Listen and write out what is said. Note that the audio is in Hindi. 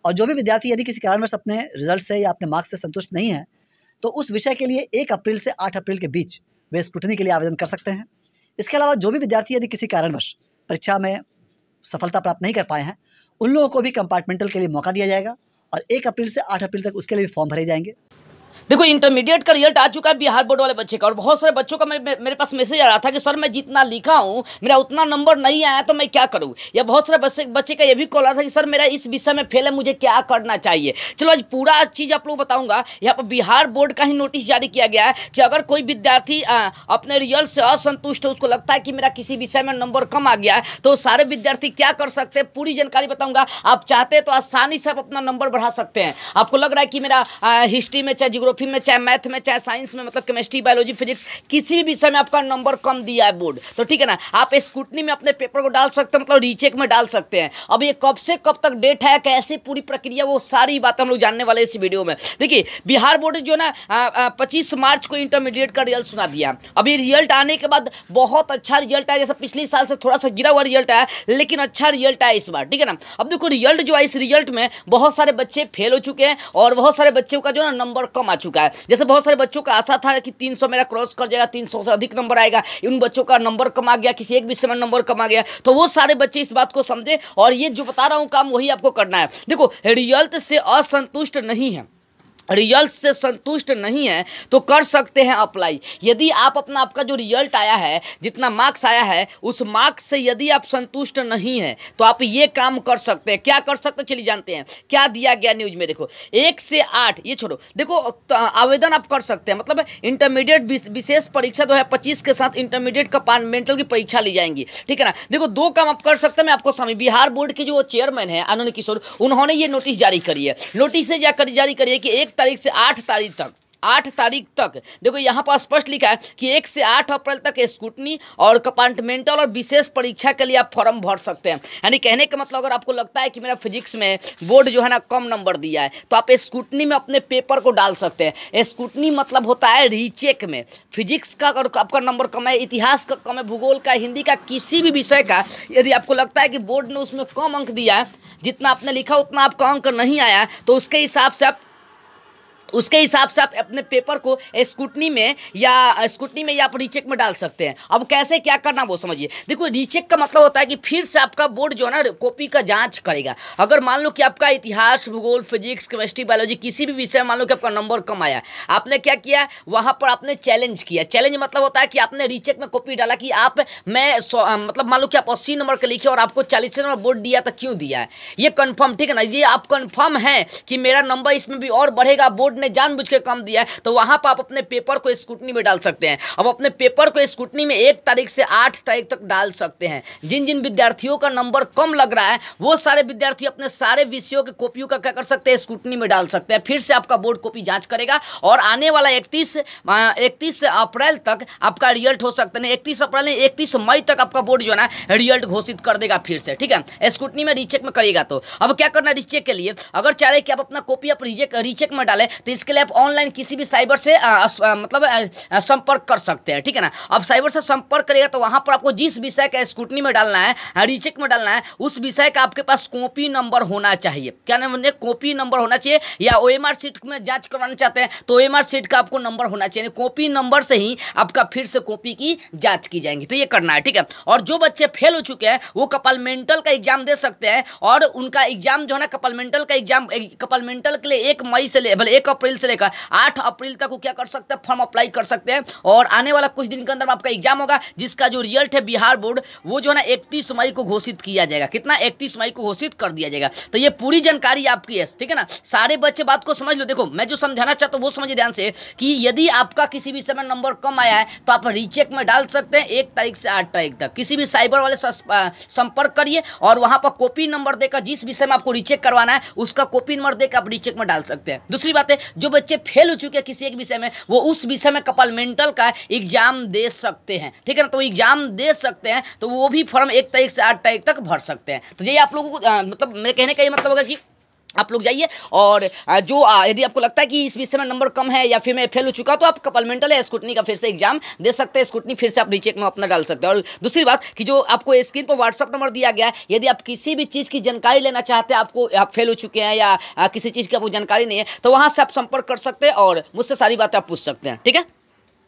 और जो भी विद्यार्थी यदि किसी कारणवश अपने रिजल्ट से या अपने मार्क्स से संतुष्ट नहीं है, तो उस विषय के लिए 1 अप्रैल से 8 अप्रैल के बीच वे स्क्रूटनी के लिए आवेदन कर सकते हैं। इसके अलावा जो भी विद्यार्थी यदि किसी कारणवश परीक्षा में सफलता प्राप्त नहीं कर पाए हैं, उन लोगों को भी कंपार्टमेंटल के लिए मौका दिया जाएगा और 1 अप्रैल से 8 अप्रैल तक उसके लिए भी फॉर्म भरे जाएंगे। देखो इंटरमीडिएट का रिजल्ट आ चुका है बिहार बोर्ड वाले बच्चे का, और बहुत सारे बच्चों का मेरे पास मैसेज आ रहा था कि सर मैं जितना लिखा हूँ मेरा उतना नंबर नहीं आया तो मैं क्या करूँ, या बहुत सारे बच्चे का ये भी कॉल आ रहा था कि सर मेरा इस विषय में फेल है, मुझे क्या करना चाहिए। चलो आज पूरा चीज़ आप लोग बताऊंगा। यहाँ पर बिहार बोर्ड का ही नोटिस जारी किया गया है कि अगर कोई विद्यार्थी अपने रिजल्ट से असंतुष्ट है, उसको लगता है कि मेरा किसी विषय में नंबर कम आ गया है, तो सारे विद्यार्थी क्या कर सकते हैं पूरी जानकारी बताऊंगा। आप चाहते हैं तो आसानी से आप अपना नंबर बढ़ा सकते हैं। आपको लग रहा है कि मेरा हिस्ट्री में चाहे जियोग्राफी में चाहे मैथ में चाहे साइंस में, मतलब केमिस्ट्री बायोलॉजी फिजिक्स किसी भी विषय में आपका नंबर कम दिया है बोर्ड, तो ठीक है ना, आप स्क्रूटनी में अपने पेपर को डाल सकते हैं, मतलब रीचेक में डाल सकते हैं। अब ये कब से कब तक डेट है, कैसे पूरी प्रक्रिया, वो सारी बात हम लोग जानने वाले इस वीडियो में। देखिए बिहार बोर्ड जो ना 25 मार्च को इंटरमीडिएट का रिजल्ट सुना दिया। अभी रिजल्ट आने के बाद बहुत अच्छा रिजल्ट आया, जैसे पिछले साल से थोड़ा सा गिरा हुआ रिजल्ट आया, लेकिन अच्छा रिजल्ट आया इस बार, ठीक है ना। अब देखो रिजल्ट जो है, इस रिजल्ट में बहुत सारे बच्चे फेल हो चुके हैं और बहुत सारे बच्चों का जो ना नंबर कम आ चुका है। जैसे बहुत सारे बच्चों का आशा था कि 300 मेरा क्रॉस कर जाएगा, 300 से अधिक नंबर आएगा, उन बच्चों का नंबर कम आ गया, किसी एक विषय में नंबर कम आ गया। तो वो सारे बच्चे इस बात को समझे और ये जो बता रहा हूं काम वही आपको करना है। देखो रिजल्ट से असंतुष्ट नहीं है, रिजल्ट से संतुष्ट नहीं है तो कर सकते हैं अप्लाई। यदि आप आपका जो रिजल्ट आया है, जितना मार्क्स आया है, उस मार्क्स से यदि आप संतुष्ट नहीं हैं तो आप ये काम कर सकते हैं। क्या कर सकते हैं चलिए जानते हैं क्या दिया गया न्यूज में। देखो 1 से 8 ये छोड़ो, देखो आवेदन आप कर सकते हैं, मतलब इंटरमीडिएट विशेष परीक्षा 2025 के साथ इंटरमीडिएट कंपार्टमेंटल की परीक्षा ली जाएंगी, ठीक है ना। देखो 2 काम आप कर सकते हैं, मैं आपको समझ। बिहार बोर्ड के जो चेयरमैन है आनंद किशोर, उन्होंने ये नोटिस जारी करी है। नोटिस से जारी करी है कि 1 तारीख से 8 तारीख तक देखो यहाँ पर स्पष्ट लिखा है कि 1 से 8 अप्रैल तक स्क्रूटनी और कंपार्टमेंटल और विशेष परीक्षा के लिए आप फॉर्म भर सकते हैं। यानी कहने का मतलब अगर आपको लगता है कि मेरा फिजिक्स में बोर्ड जो है ना कम नंबर दिया है, तो आप स्क्रूटनी में अपने पेपर को डाल सकते हैं। स्क्रूटनी मतलब होता है रीचेक में। फिजिक्स का अगर आपका नंबर कम है, इतिहास का कम है, भूगोल का, हिंदी का, किसी भी विषय का यदि आपको लगता है कि बोर्ड ने उसमें कम अंक दिया है, जितना आपने लिखा उतना आपका अंक नहीं आया, तो उसके हिसाब से आप अपने पेपर को स्क्रूटनी में या आप रीचेक में डाल सकते हैं। अब कैसे क्या करना वो समझिए। देखो रीचेक का मतलब होता है कि फिर से आपका बोर्ड जो है ना कॉपी का जांच करेगा। अगर मान लो कि आपका इतिहास, भूगोल, फिजिक्स, केमिस्ट्री, बायोलॉजी किसी भी विषय में मान लो कि आपका नंबर कम आया, आपने क्या किया, वहां पर आपने चैलेंज किया। चैलेंज मतलब होता है कि आपने रीचेक में कॉपी डाला कि मतलब मान लो कि आप 80 नंबर के लिखे और आपको 40 नंबर बोर्ड दिया, तो क्यों दिया है ये कंफर्म, ठीक है ना। ये आप कंफर्म है कि मेरा नंबर इसमें भी और बढ़ेगा, बोर्ड ने जानबूझ के कम दिया है, तो वहां पर आप अपने पेपर को स्क्रूटनी में डाल सकते हैं। अब अपने पेपर को स्क्रूटनी में 1 तारीख से 8 तारीख तक डाल सकते हैं। जिन जिन विद्यार्थियों का नंबर कम लग रहा है वो सारे विद्यार्थी अपने सारे विषयों के कॉपियों का क्या कर सकते हैं, स्क्रूटनी में डाल सकते हैं। फिर से आपका बोर्ड कॉपी जांच करेगा और आने वाला 31 अप्रैल तक आपका रिजल्ट हो सकता है। 31 अप्रैल नहीं, 31 मई तक आपका बोर्ड जो है ना रिजल्ट घोषित कर देगा फिर से, ठीक है। स्क्रूटनी में रीचेक में करिएगा। तो अब क्या करना रीचेक के लिए, अगर चाह रहे कि आप अपना कॉपी आप रीचेक में डालें, तो इसके लिए आप ऑनलाइन किसी भी साइबर से संपर्क कर सकते हैं, ठीक है ना। अब साइबर से संपर्क करेगा तो वहां पर आपको जिस विषय का स्क्रूटनी में डालना है, रीचेक में डालना है, उस विषय का आपके पास कॉपी नंबर होना चाहिए। क्या नाम है, कॉपी नंबर होना चाहिए। या ओएमआर सीट में जांच करवाना चाहते हैं तो ओएमआर सीट का आपको नंबर होना चाहिए। कॉपी नंबर से ही आपका फिर से कॉपी की जांच की जाएगी। तो ये करना है, ठीक है। और जो बच्चे फेल हो चुके हैं वो कंपार्टमेंटल का एग्जाम दे सकते हैं, और उनका एग्जाम जो है ना कंपार्टमेंटल का एग्जाम कंपार्टमेंटल के लिए 1 अप्रैल से लेकर 8 अप्रैल तक वो क्या कर सकते हैं, फॉर्म अप्लाई कर सकते हैं। और आने वाला कुछ दिन के अंदर आपका एग्जाम होगा, जिसका जो रिजल्ट है बिहार बोर्ड वो जो है ना 31 मई को घोषित किया जाएगा। कितना, 31 मई को घोषित कर दिया जाएगा। तो ये पूरी जानकारी आपकी है, ठीक है ना। सारे बच्चे बात को समझ लो। देखो मैं जो समझाना चाहता हूँ वो समझिए ध्यान से कि यदि आपका किसी भी समय नंबर कम आया है तो आप रीचेक में डाल सकते हैं 1 तारीख से 8 तारीख तक। किसी भी साइबर वाले संपर्क करिए और वहां पर कॉपी नंबर देकर जिस विषय में आपको रीचेक करवाना है उसका कॉपी नंबर देकर आप रीचेक में डाल सकते हैं। दूसरी बात है, जो बच्चे फेल हो चुके हैं किसी एक विषय में, वो उस विषय में कंपार्टमेंटल का एग्जाम दे सकते हैं, ठीक है ना। तो एग्जाम दे सकते हैं तो वो भी फॉर्म 1 तारीख से 8 तारीख तक भर सकते हैं। तो ये आप लोगों को मतलब मेरे कहने का ये मतलब होगा कि आप लोग जाइए और जो यदि आपको लगता है कि इस विषय में नंबर कम है या फिर मैं फेल हो चुका, तो आप कपलमेंटल या स्क्रूटनी का फिर से एग्जाम दे सकते हैं। स्क्रूटनी फिर से आप रीचेक में अपना डाल सकते हैं। और दूसरी बात कि जो आपको स्क्रीन पर व्हाट्सअप नंबर दिया गया है, यदि आप किसी भी चीज़ की जानकारी लेना चाहते हैं, आप फेल हो चुके हैं या किसी चीज़ की आपको जानकारी नहीं है, तो वहाँ से आप संपर्क कर सकते हैं और मुझसे सारी बातें आप पूछ सकते हैं। ठीक है।